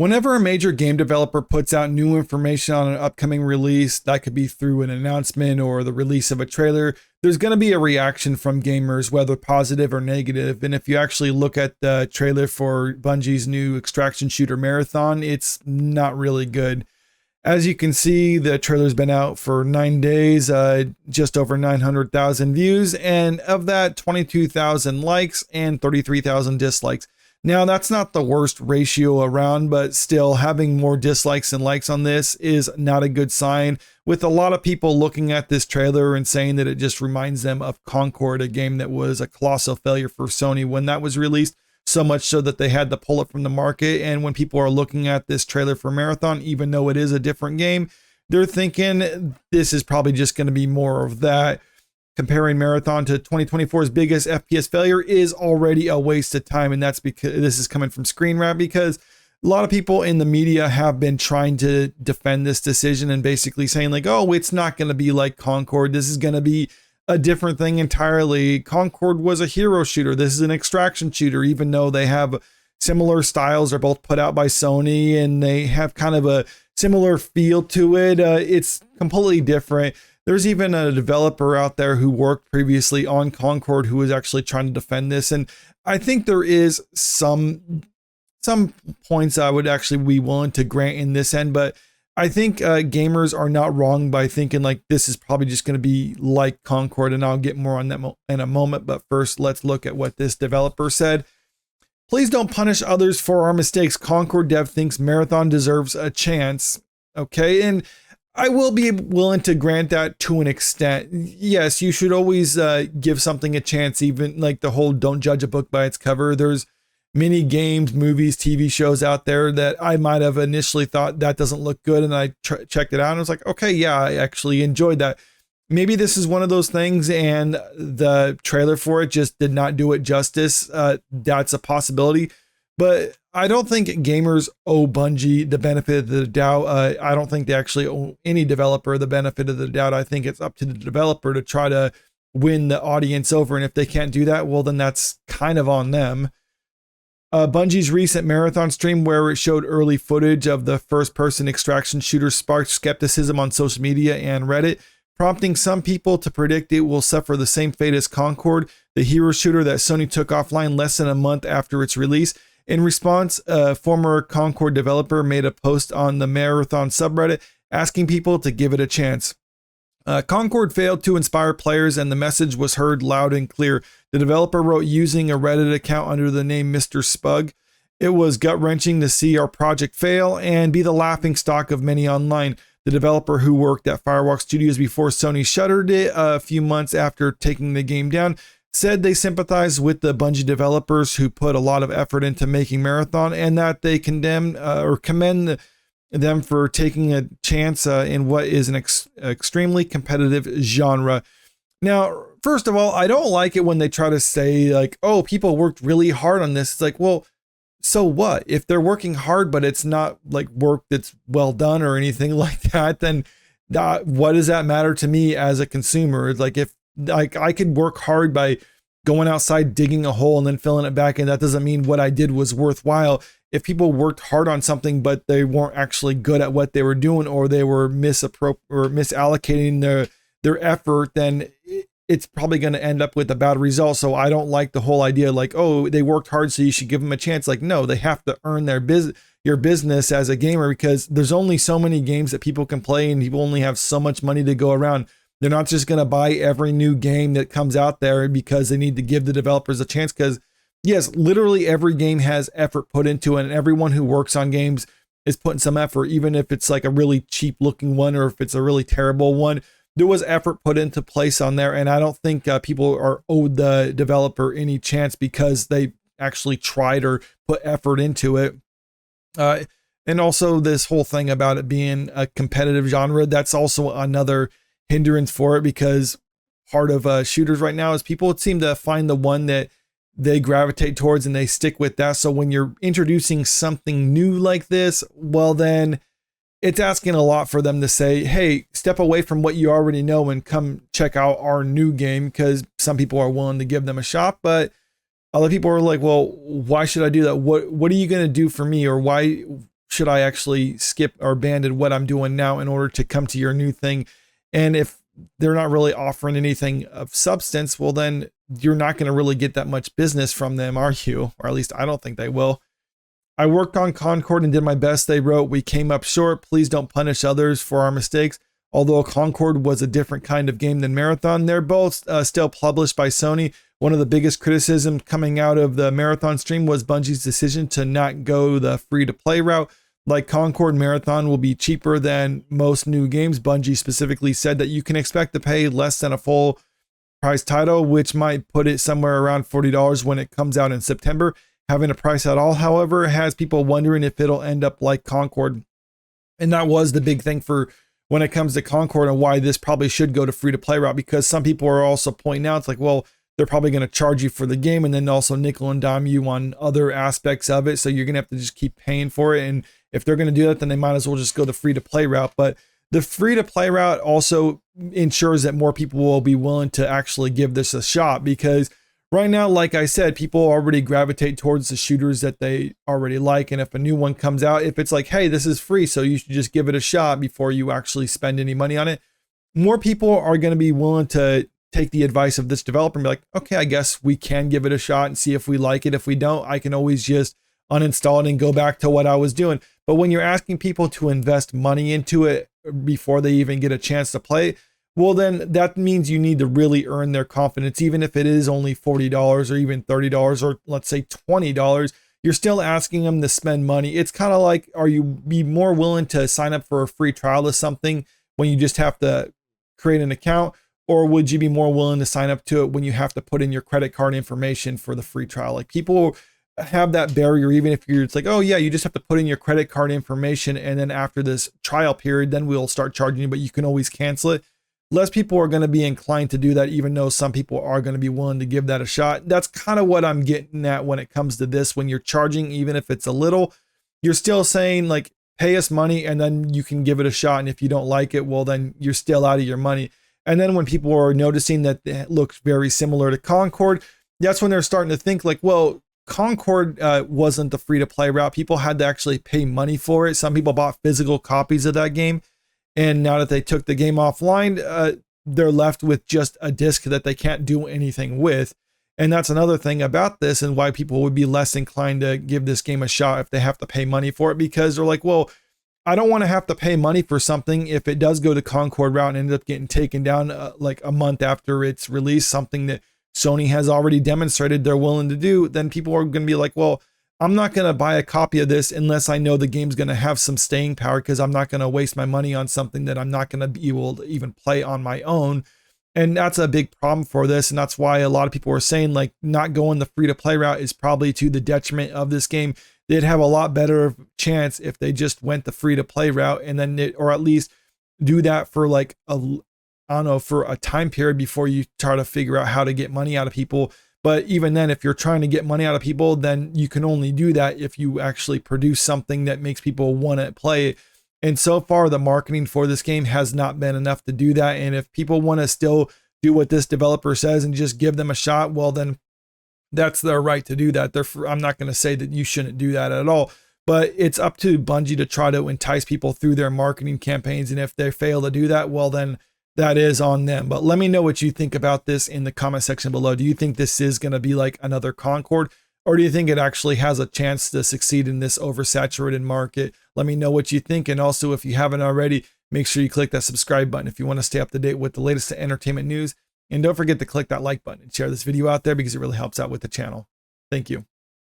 Whenever a major game developer puts out new information on an upcoming release, that could be through an announcement or the release of a trailer, there's going to be a reaction from gamers, whether positive or negative. And if you actually look at the trailer for Bungie's new extraction shooter Marathon, it's not really good. As you can see, the trailer's been out for 9 days, just over 900,000 views, and of that, 22,000 likes and 33,000 dislikes. Now, that's not the worst ratio around, but still, having more dislikes than likes on this is not a good sign, with a lot of people looking at this trailer and saying that it just reminds them of Concord, a game that was a colossal failure for Sony when that was released, so much so that they had to pull it from the market. And when people are looking at this trailer for Marathon, even though it is a different game, they're thinking this is probably just going to be more of that. Comparing Marathon to 2024's biggest FPS failure is already a waste of time. And that's because this is coming from Screen Rant, because a lot of people in the media have been trying to defend this decision and basically saying like, oh, it's not going to be like Concord. This is going to be a different thing entirely. Concord was a hero shooter. This is an extraction shooter, even though they have similar styles. They're both put out by Sony and they have kind of a similar feel to it. It's completely different. There's even a developer out there who worked previously on Concord who is actually trying to defend this. And I think there is some points I would actually be willing to grant in this end, but I think gamers are not wrong by thinking like this is probably just going to be like Concord, and I'll get more on that in a moment. But first, let's look at what this developer said. Please don't punish others for our mistakes. Concord dev thinks Marathon deserves a chance. Okay, and I will be willing to grant that to an extent. Yes, you should always give something a chance, even like the whole don't judge a book by its cover. There's many games, movies, TV shows out there that I might have initially thought that doesn't look good, and I checked it out and I was like, okay, yeah, I actually enjoyed that. Maybe this is one of those things and the trailer for it just did not do it justice. That's a possibility, but I don't think gamers owe Bungie the benefit of the doubt. I don't think they actually owe any developer the benefit of the doubt. I think it's up to the developer to try to win the audience over, and if they can't do that, well, then that's kind of on them. Bungie's recent Marathon stream, where it showed early footage of the first-person extraction shooter, sparked skepticism on social media and Reddit, prompting some people to predict it will suffer the same fate as Concord, the hero shooter that Sony took offline less than a month after its release. In response, a former Concord developer made a post on the Marathon subreddit asking people to give it a chance. Concord failed to inspire players, and the message was heard loud and clear. The developer wrote using a Reddit account under the name Mr. Spug. It was gut-wrenching to see our project fail and be the laughingstock of many online. The developer, who worked at Firewalk Studios before Sony shuttered it a few months after taking the game down, said they sympathize with the Bungie developers who put a lot of effort into making Marathon, and that they commend them for taking a chance in what is an extremely competitive genre. Now, first of all, I don't like it when they try to say like, oh, people worked really hard on this. It's like, well, so what? If they're working hard, but it's not like work that's well done or anything like that, then what does that matter to me as a consumer? It's like, if like I could work hard by going outside, digging a hole and then filling it back in, that doesn't mean what I did was worthwhile. If people worked hard on something, but they weren't actually good at what they were doing, or they were misallocating their effort, then it's probably going to end up with a bad result. So I don't like the whole idea like, oh, they worked hard, so you should give them a chance. Like, no, they have to earn your business as a gamer, because there's only so many games that people can play, and people only have so much money to go around. They're not just going to buy every new game that comes out there because they need to give the developers a chance, because yes, literally every game has effort put into it, and everyone who works on games is putting some effort, even if it's like a really cheap looking one or if it's a really terrible one. There was effort put into place on there, and I don't think people are owed the developer any chance because they actually tried or put effort into it. And also this whole thing about it being a competitive genre, that's also another hindrance for it, because part of shooters right now is people seem to find the one that they gravitate towards and they stick with that. So when you're introducing something new like this, well, then it's asking a lot for them to say, hey, step away from what you already know and come check out our new game, because some people are willing to give them a shot, but other people are like, well, why should I do that? What are you going to do for me? Or why should I actually skip or abandon what I'm doing now in order to come to your new thing? And if they're not really offering anything of substance, well, then you're not going to really get that much business from them, are you? Or at least I don't think they will. I worked on Concord and did my best, they wrote. We came up short. Please don't punish others for our mistakes. Although Concord was a different kind of game than Marathon, they're both still published by Sony. One of the biggest criticisms coming out of the Marathon stream was Bungie's decision to not go the free-to-play route. Like Concord, Marathon will be cheaper than most new games. Bungie specifically said that you can expect to pay less than a full price title, which might put it somewhere around $40 when it comes out in September. Having a price at all, however, has people wondering if it'll end up like Concord. And that was the big thing for when it comes to Concord and why this probably should go to free-to-play route, because some people are also pointing out, it's like, well, they're probably going to charge you for the game and then also nickel and dime you on other aspects of it. So you're going to have to just keep paying for it. And if they're going to do that, then they might as well just go the free-to-play route. But the free-to-play route also ensures that more people will be willing to actually give this a shot, because right now, like I said, people already gravitate towards the shooters that they already like. And if a new one comes out, if it's like, hey, this is free, so you should just give it a shot before you actually spend any money on it, more people are going to be willing to take the advice of this developer and be like, okay, I guess we can give it a shot and see if we like it. If we don't, I can always just uninstall it and go back to what I was doing. But when you're asking people to invest money into it before they even get a chance to play, well, then that means you need to really earn their confidence. Even if it is only $40 or even $30 or let's say $20, you're still asking them to spend money. It's kind of like, are you be more willing to sign up for a free trial of something when you just have to create an account? Or would you be more willing to sign up to it when you have to put in your credit card information for the free trial? Like, people have that barrier, even if you're, it's like, oh yeah, you just have to put in your credit card information, and then after this trial period, then we'll start charging you, but you can always cancel it. Less people are going to be inclined to do that, even though some people are going to be willing to give that a shot. That's kind of what I'm getting at when it comes to this. When you're charging, even if it's a little, you're still saying like, pay us money and then you can give it a shot. And if you don't like it, well, then you're still out of your money. And then when people are noticing that it looks very similar to Concord, that's when they're starting to think like, well, Concord wasn't the free-to-play route. People had to actually pay money for it. Some people bought physical copies of that game. And now that they took the game offline, they're left with just a disc that they can't do anything with. And that's another thing about this and why people would be less inclined to give this game a shot if they have to pay money for it, because they're like, well, I don't want to have to pay money for something if it does go to Concord route and end up getting taken down like a month after it's released, something that Sony has already demonstrated they're willing to do. Then people are going to be like, well, I'm not going to buy a copy of this unless I know the game's going to have some staying power, because I'm not going to waste my money on something that I'm not going to be able to even play on my own. And that's a big problem for this. And that's why a lot of people are saying like not going the free to play route is probably to the detriment of this game. They'd have a lot better chance if they just went the free to play route, and then or at least do that for like I don't know, for a time period before you try to figure out how to get money out of people. But even then, if you're trying to get money out of people, then you can only do that if you actually produce something that makes people want to play it. And so far, the marketing for this game has not been enough to do that. And if people want to still do what this developer says and just give them a shot, well, then that's their right to do that. I'm not going to say that you shouldn't do that at all, but it's up to Bungie to try to entice people through their marketing campaigns. And if they fail to do that, well, then that is on them. But let me know what you think about this in the comment section below. Do you think this is going to be like another Concord, or do you think it actually has a chance to succeed in this oversaturated market? Let me know what you think. And also, if you haven't already, make sure you click that subscribe button if you want to stay up to date with the latest entertainment news. And don't forget to click that like button and share this video out there, because it really helps out with the channel. Thank you.